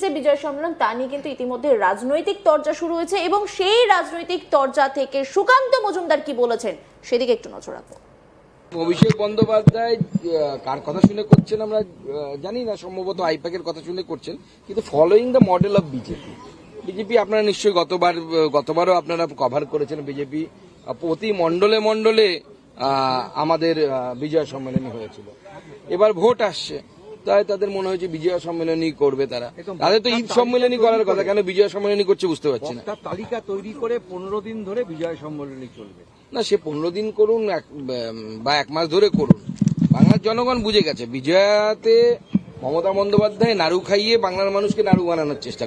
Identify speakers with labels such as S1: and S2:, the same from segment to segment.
S1: যে বিজয় সম্মেলন তা নিয়ে কিন্তু ইতিমধ্যে রাজনৈতিক তরজা শুরু হয়েছে এবং সেই রাজনৈতিক তরজা থেকে সুকান্ত মজুমদার কি বলেছেন সেদিকে একটু নজর রাখবো।
S2: অভিষেক বন্দ্যোপাধ্যায় কার কথা শুনে করছেন আমরা জানি না, সম্ভবত আইপ্যাকের কথা শুনে করছেন, কিন্তু following the model of BJP আপনারা নিশ্চয়ই গতবারও আপনারা কভার করেছেন। বিজেপি প্রতি মণ্ডলে মণ্ডলে আমাদের বিজয় সম্মেলনী হয়েছিল। এবার ভোট আসছে, তাই তাদের মনে হয়েছে বিজয় সম্মেলনী করবে। তাদের তো ঈদ সম্মেলনী করার কথা, কেন বিজয় সম্মেলনী করছে বুঝতে পারছি না।
S3: তালিকা তৈরি করে 15 দিন ধরে বিজয় সম্মেলনী চলবে
S2: না, সে 15 দিন করুন বা 1 মাস ধরে করুন, বাংলার জনগণ বুঝে গেছে বিজয়াতে মমতা বন্দ্যোপাধ্যায় নাড়ু খাইয়ে বাংলার মানুষকে নাড়ু বানানোর চেষ্টা।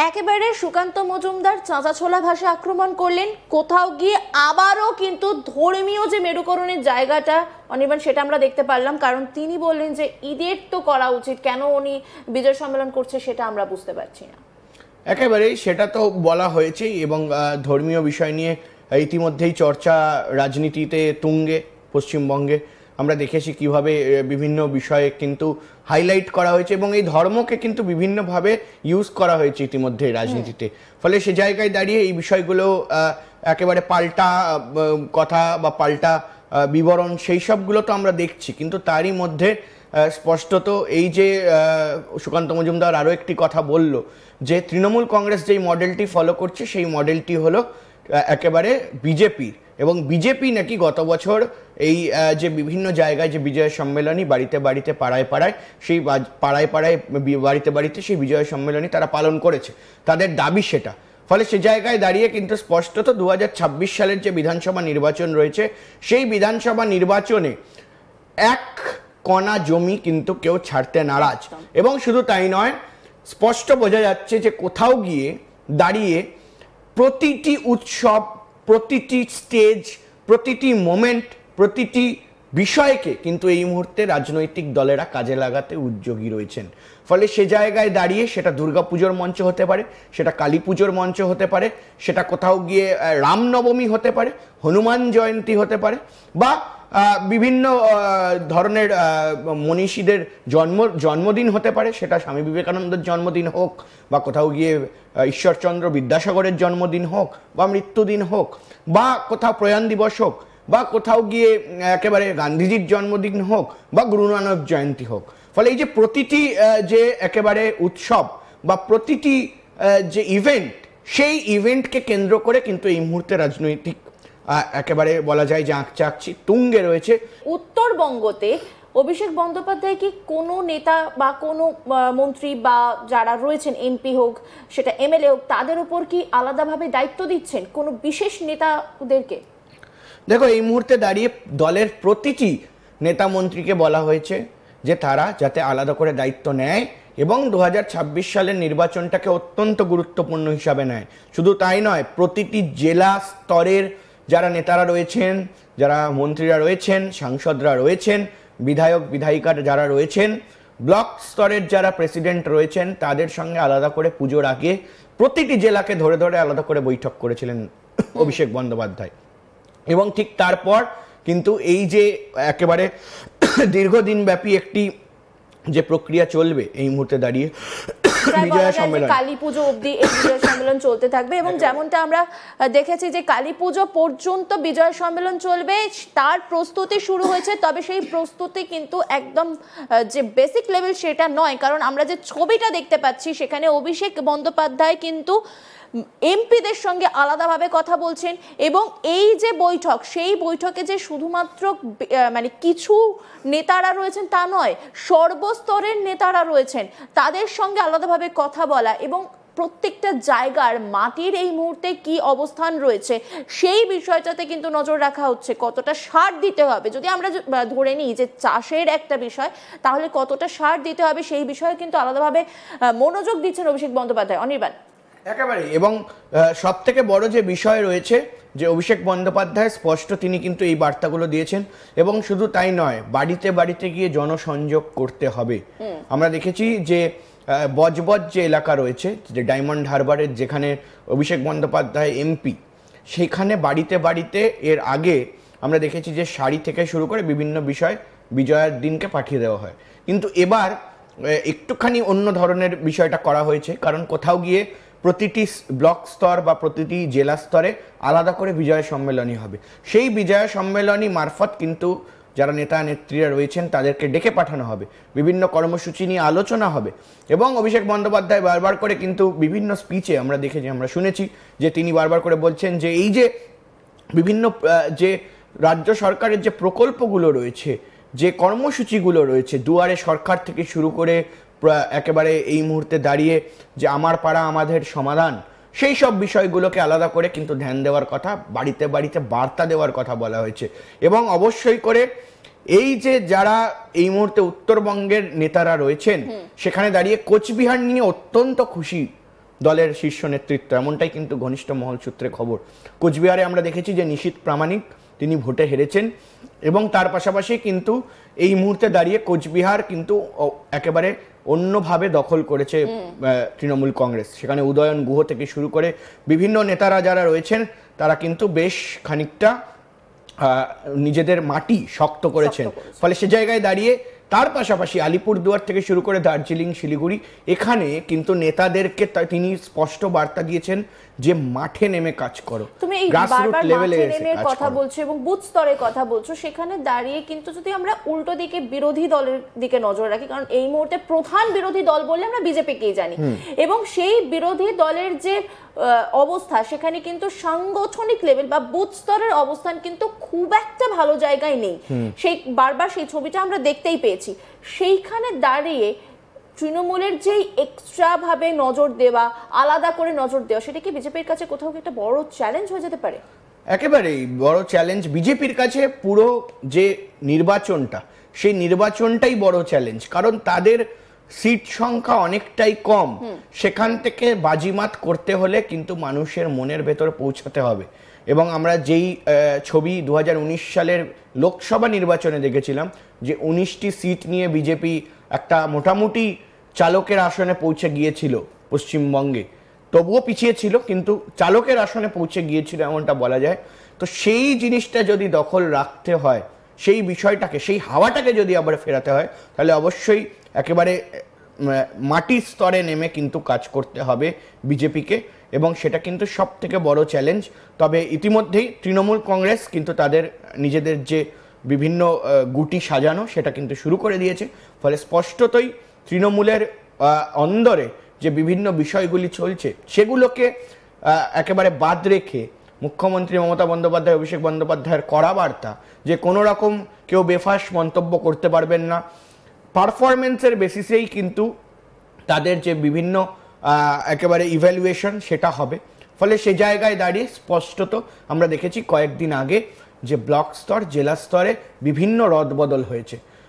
S1: একেবারে সুকান্ত মজুমদার চাঁচাছোলা ভাষা আক্রমণ করলেন, কোথাও গিয়ে আবারও কিন্তু ধর্মীয় যে মেরুকরণের জায়গাটা অনির্বাণ সেটা আমরা দেখতে পারলাম, কারণ তিনি বললেন যে ঈদের তো করা উচিত, কেন উনি বিজয় সম্মেলন করছে সেটা আমরা বুঝতে পারছি না।
S4: একেবারেই সেটা তো বলা হয়েছে এবং ধর্মীয় বিষয় নিয়ে ইতিমধ্যেই চর্চা রাজনীতিতে তুঙ্গে। পশ্চিমবঙ্গে আমরা দেখেছি কিভাবে বিভিন্ন বিষয়ে কিন্তু হাইলাইট করা হয়েছে এবং এই ধর্মকে কিন্তু বিভিন্নভাবে ইউজ করা হয়েছে ইতিমধ্যে রাজনীতিতে। ফলে সে জায়গায় দাঁড়িয়ে এই বিষয়গুলো একেবারে পাল্টা কথা বা পাল্টা বিবরণ সেই সবগুলো তো আমরা দেখছি, কিন্তু তারই মধ্যে স্পষ্টত এই যে সুকান্ত মজুমদার আরও একটি কথা বলল যে তৃণমূল কংগ্রেস যেই মডেলটি ফলো করছে সেই মডেলটি হলো একেবারে বিজেপির, এবং বিজেপি নাকি গত বছর এই যে বিভিন্ন জায়গায় যে বিজয় সম্মেলনী বাড়িতে বাড়িতে পাড়ায় পাড়ায় সেই পাড়ায় পাড়ায় বাড়িতে বাড়িতে সেই বিজয় সম্মেলনী তারা পালন করেছে, তাদের দাবি সেটা। ফলে সে জায়গায় দাঁড়িয়ে কিন্তু স্পষ্টত 2026 সালের যে বিধানসভা নির্বাচন রয়েছে সেই বিধানসভা নির্বাচনে এক কণা জমি কিন্তু কেউ ছাড়তে নারাজ। এবং শুধু তাই নয়, স্পষ্ট বোঝা যাচ্ছে যে কোথাও গিয়ে দাঁড়িয়ে প্রতিটি উৎসব, প্রতিটি স্টেজ, প্রতিটি মোমেন্ট, প্রতিটি বিষয়কে কিন্তু এই মুহূর্তে রাজনৈতিক দলেরা কাজে লাগাতে উদ্যোগী রয়েছেন। ফলে সে জায়গায় দাঁড়িয়ে সেটা দুর্গাপুজোর মঞ্চ হতে পারে, সেটা কালী পুজোর মঞ্চ হতে পারে, সেটা কোথাও গিয়ে রামনবমী হতে পারে, হনুমান জয়ন্তী হতে পারে, বা বিভিন্ন ধরনের মনীষীদের জন্মদিন হতে পারে, সেটা স্বামী বিবেকানন্দের জন্মদিন হোক বা কোথাও গিয়ে ঈশ্বরচন্দ্র বিদ্যাসাগরের জন্মদিন হোক বা মৃত্যুদিন হোক বা কোথাও প্রয়াণ দিবস হোক বা কোথাও গিয়ে একেবারে গান্ধীজির জন্মদিন হোক বা গুরু নানক জয়ন্তী হোক। ফলে এই যে প্রতিটি যে একেবারে উৎসব বা প্রতিটি যে ইভেন্ট, সেই ইভেন্টকে কেন্দ্র করে কিন্তু এই মুহূর্তে রাজনৈতিক একেবারে বলা যায় যে আঁকচাকচি তুঙ্গে রয়েছে।
S1: উত্তরবঙ্গতে অভিষেক বন্দ্যোপাধ্যায় কি কোনো নেতা বা কোনো মন্ত্রী বা যারা রয়েছেন এমপি হোক সেটা এমএলএ হোক তাদের উপর কি আলাদাভাবে দায়িত্ব দিচ্ছেন কোনো বিশেষ নেতাদেরকে?
S4: দেখো, এই মুহূর্তে দাঁড়িয়ে দলের প্রতিটি নেতা মন্ত্রীকে বলা হয়েছে যে তারা যাতে আলাদা করে দায়িত্ব নেয় এবং 2026 সালের নির্বাচনটাকে অত্যন্ত গুরুত্বপূর্ণ হিসাবে নেয়। শুধু তাই নয়, প্রতিটি জেলা স্তরের যারা নেতারা রয়েছেন, যারা মন্ত্রীরা রয়েছেন, সাংসদরা রয়েছেন, বিধায়ক বিধায়িকারা যারা রয়েছেন, ব্লক স্তরের যারা প্রেসিডেন্ট রয়েছেন, তাদের সঙ্গে আলাদা করে পুজোর আগে প্রতিটি জেলাকে ধরে ধরে আলাদা করে বৈঠক করেছিলেন অভিষেক বন্দ্যোপাধ্যায়। এবং ঠিক তারপর কিন্তু এই যে একেবারে দীর্ঘদিন ব্যাপী একটি যে প্রক্রিয়া চলবে এই মুহূর্তে দাঁড়িয়ে বিজয় সম্মেলন,
S1: কালী পুজো অবধি এই বিজয় সম্মেলন চলতে থাকবে এবং যেমনটা আমরা দেখেছি যে কালী পুজো পর্যন্ত বিজয় সম্মেলন চলবে, তার প্রস্তুতি শুরু হয়েছে। তবে সেই প্রস্তুতি কিন্তু একদম যে বেসিক লেভেল সেটা নয়, কারণ আমরা যে ছবিটা দেখতে পাচ্ছি সেখানে অভিষেক বন্দ্যোপাধ্যায় কিন্তু এমপিদের সঙ্গে আলাদাভাবে কথা বলছেন এবং এই যে বৈঠক, সেই বৈঠকে যে শুধুমাত্র মানে কিছু নেতারা রয়েছেন তা নয়, সর্বস্তরের নেতারা রয়েছেন, তাদের সঙ্গে আলাদাভাবে কথা বলা এবং প্রত্যেকটা জায়গার মাটির এই মুহূর্তে কি অবস্থান রয়েছে সেই বিষয়টাতে কিন্তু নজর রাখা হচ্ছে। কতটা সার দিতে হবে, যদি আমরা ধরে নিই যে চাষের একটা বিষয়, তাহলে কতটা সার দিতে হবে সেই বিষয়ে কিন্তু আলাদাভাবে মনোযোগ দিচ্ছেন অভিষেক বন্দ্যোপাধ্যায়। অনির্বাণ,
S4: একেবারে। এবং সব থেকে বড় যে বিষয় রয়েছে যে অভিষেক বন্দ্যোপাধ্যায় স্পষ্ট তিনি কিন্তু এই বার্তাগুলো দিয়েছেন এবং শুধু তাই নয়, বাড়িতে বাড়িতে গিয়ে জনসংযোগ করতে হবে। আমরা দেখেছি যে বজবজ যে এলাকা রয়েছে, যে ডায়মন্ড হারবারের যেখানে অভিষেক বন্দ্যোপাধ্যায় এমপি, সেখানে বাড়িতে বাড়িতে এর আগে আমরা দেখেছি যে শাড়ি থেকে শুরু করে বিভিন্ন বিষয় বিজয়ার দিনকে পাঠিয়ে দেওয়া হয়, কিন্তু এবার একটুখানি অন্য ধরনের বিষয়টা করা হয়েছে, কারণ কোথাও গিয়ে প্রতিটি ব্লক স্তর বা প্রতিটি জেলা স্তরে আলাদা করে বিজয় সম্মেলনী হবে। সেই বিজয় সম্মেলনী মারফত কিন্তু যারা নেতা নেত্রীরা রয়েছেন তাদেরকে ডেকে পাঠানো হবে, বিভিন্ন কর্মসূচি নিয়ে আলোচনা হবে। এবং অভিষেক বন্দ্যোপাধ্যায় বারবার করে কিন্তু বিভিন্ন স্পিচে আমরা শুনেছি যে তিনি বারবার করে বলছেন যে এই যে বিভিন্ন যে রাজ্য সরকারের যে প্রকল্পগুলো রয়েছে, যে কর্মসূচিগুলো রয়েছে, দুয়ারে সরকার থেকে শুরু করে একেবারে এই মুহূর্তে দাঁড়িয়ে যে আমার পাড়া আমাদের সমাধান, সেই সব বিষয়গুলোকে আলাদা করে কিন্তু ধ্যান দেওয়ার কথা, বাড়িতে বাড়িতে বার্তা দেওয়ার কথা বলা হয়েছে। এবং অবশ্যই করে এই যে যারা এই মুহূর্তে উত্তরবঙ্গের নেতারা রয়েছেন সেখানে দাঁড়িয়ে কোচবিহার নিয়ে অত্যন্ত খুশি দলের শীর্ষ নেতৃত্ব, এমনটাই কিন্তু ঘনিষ্ঠ মহল সূত্রে খবর। কোচবিহারে আমরা দেখেছি যে নিশীথ প্রামাণিক তিনি ভোটে হেরেছেন এবং তার পাশাপাশি কিন্তু এই মুহূর্তে দাঁড়িয়ে কোচবিহার কিন্তু একেবারে অন্যভাবে দখল করেছে তৃণমূল কংগ্রেস। সেখানে উদয়ন গুহ থেকে শুরু করে বিভিন্ন নেতারা যারা রয়েছেন তারা কিন্তু বেশ খানিকটা নিজেদের মাটি শক্ত করেছেন। ফলে সে জায়গায় দাঁড়িয়ে তার পাশাপাশি আলিপুরদুয়ার থেকে শুরু করে দার্জিলিং, শিলিগুড়ি, এখানে কিন্তু নেতাদেরকে তিনি স্পষ্ট বার্তা দিয়েছেন যে মাঠে নেমে কাজ করো।
S1: তুমি এই বারবার মাঠে নেমে কথা বলছো এবং বুথ স্তরে কথা বলছো, সেখানে দাঁড়িয়ে কিন্তু যদি আমরা উল্টো দিকে বিরোধী দলের দিকে নজর রাখি, কারণ এই মুহূর্তে প্রধান বিরোধী দল বললে আমরা বিজেপিকেই জানি, এবং সেই বিরোধী দলের যে অবস্থা সেখানে কিন্তু সাংগঠনিক লেভেল বা বুথ স্তরের অবস্থান কিন্তু খুব একটা ভালো জায়গায় নেই। সেই বারবার সেই ছবিটা আমরা দেখতেই পেয়েছি। সেইখানে দাঁড়িয়ে তৃণমূলের যে এক্সট্রা ভাবে নজর দেওয়া, আলাদা করে নজর দেওয়া, সেটা কি বিজেপির কাছে কোথাও একটা বড় চ্যালেঞ্জ হয়ে যেতে পারে?
S4: একেবারেই বড় চ্যালেঞ্জ বিজেপির কাছে। পুরো যে নির্বাচনটা, সেই নির্বাচনটাই বড় চ্যালেঞ্জ, কারণ তাদের সিট সংখ্যা অনেকটাই কম। সেখান থেকে বাজিমাত করতে হলে কিন্তু মানুষের মনের ভেতর পৌঁছাতে হবে। এবং আমরা যেই ছবি 2019 সালের লোকসভা নির্বাচনে দেখেছিলাম যে 19টি সিট নিয়ে বিজেপি একটা মোটামুটি চালকের আসনে পৌঁছে গিয়েছিল পশ্চিমবঙ্গে, তবুও পিছিয়ে ছিল কিন্তু চালকের আসনে পৌঁছে গিয়েছিল এমনটা বলা যায়। তো সেই জিনিসটা যদি দখল রাখতে হয়, সেই বিষয়টাকে, সেই হাওয়াটাকে যদি আবার ফেরাতে হয়, তাহলে অবশ্যই একেবারে মাটির স্তরে নেমে কিন্তু কাজ করতে হবে বিজেপিকে, এবং সেটা কিন্তু সব থেকে বড় চ্যালেঞ্জ। তবে ইতিমধ্যেই তৃণমূল কংগ্রেস কিন্তু তাদের নিজেদের যে বিভিন্ন গুটি সাজানো সেটা কিন্তু শুরু করে দিয়েছে। ফলে স্পষ্টতই তৃণমূলের অন্দরে যে বিভিন্ন বিষয়গুলি চলছে সেগুলোকে একেবারে বাদ রেখে মুখ্যমন্ত্রী মমতা বন্দ্যোপাধ্যায়, অভিষেক বন্দ্যোপাধ্যায়ের কড়া বার্তা যে কোনো রকম কেউ বেফাস মন্তব্য করতে পারবেন না, পারফরমেন্সের বেসিসেই কিন্তু তাদের যে বিভিন্ন একেবারে ইভ্যালুয়েশন সেটা হবে। ফলে সে জায়গায় দাঁড়িয়ে স্পষ্টত আমরা দেখেছি কয়েকদিন আগে যে ব্লক স্তর, জেলা স্তরে বিভিন্ন রদবদল হয়েছে।